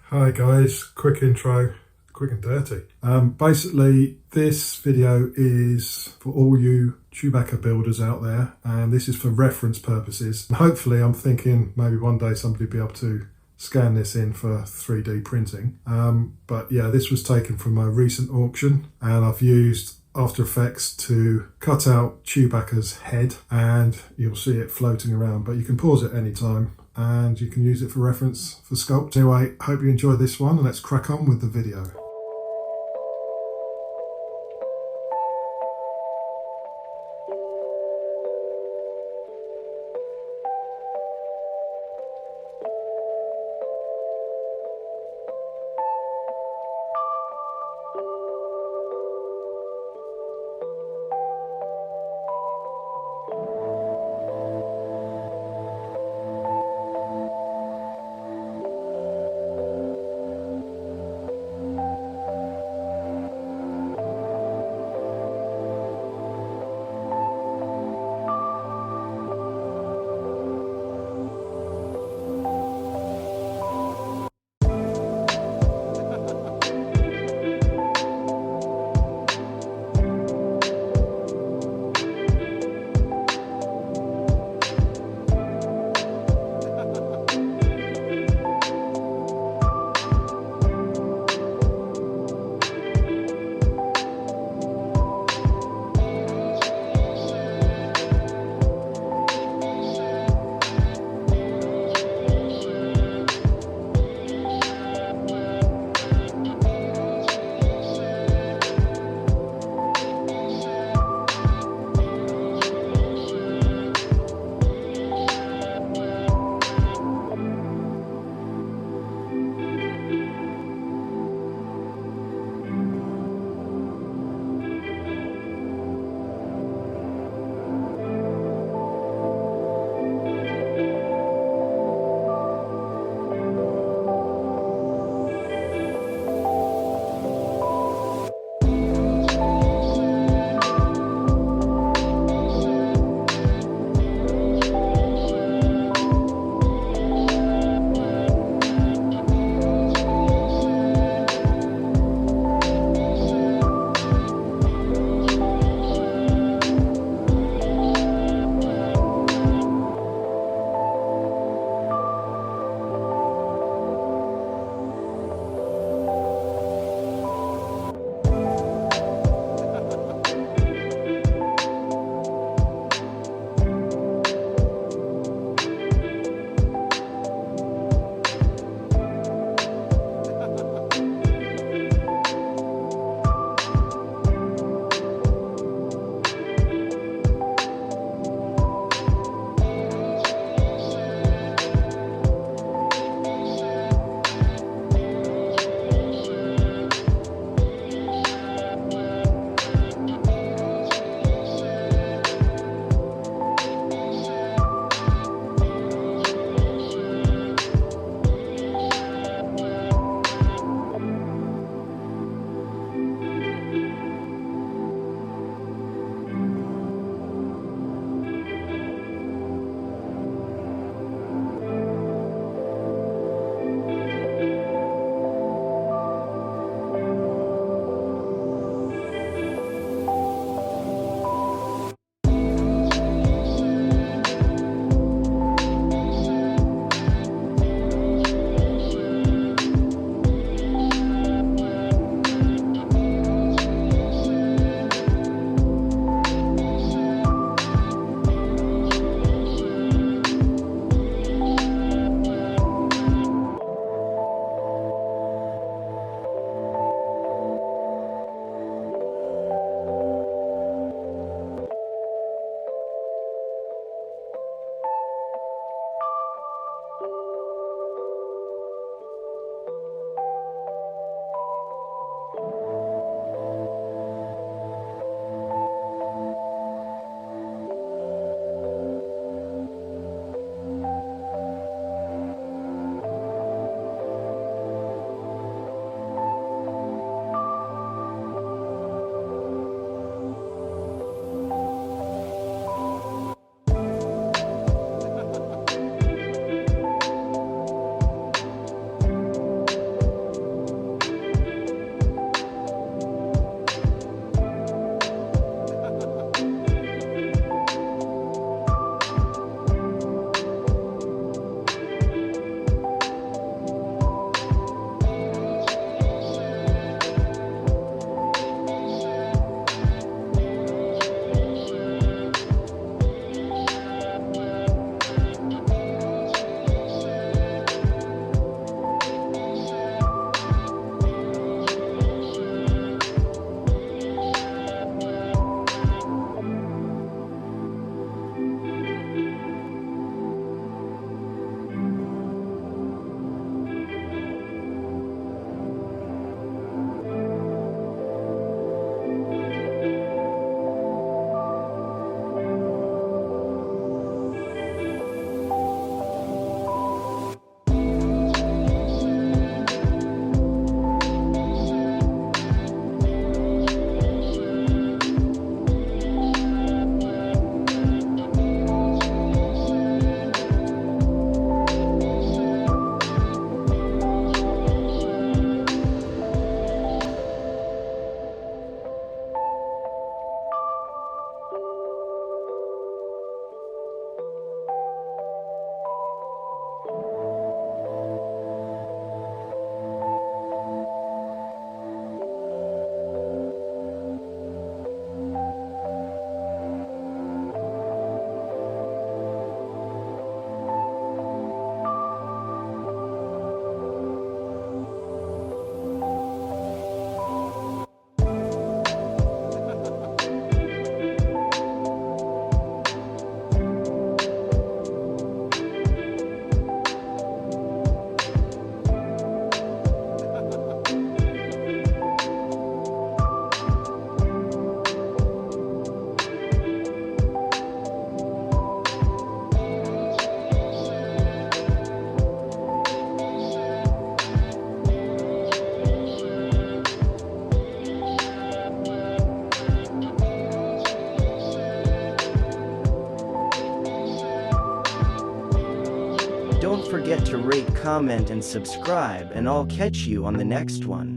Hi guys, quick intro, quick and dirty. Basically, this video is for all you Chewbacca builders out there, and this is for reference purposes. And hopefully, I'm thinking maybe one day somebody will be able to scan this in for 3D printing. But yeah, this was taken from a recent auction, and I've used After Effects to cut out Chewbacca's head, and you'll see it floating around, but you can pause it anytime and you can use it for reference for sculpt. Anyway, hope you enjoy this one, and let's crack on with the video. to rate, comment, and subscribe, and I'll catch you on the next one.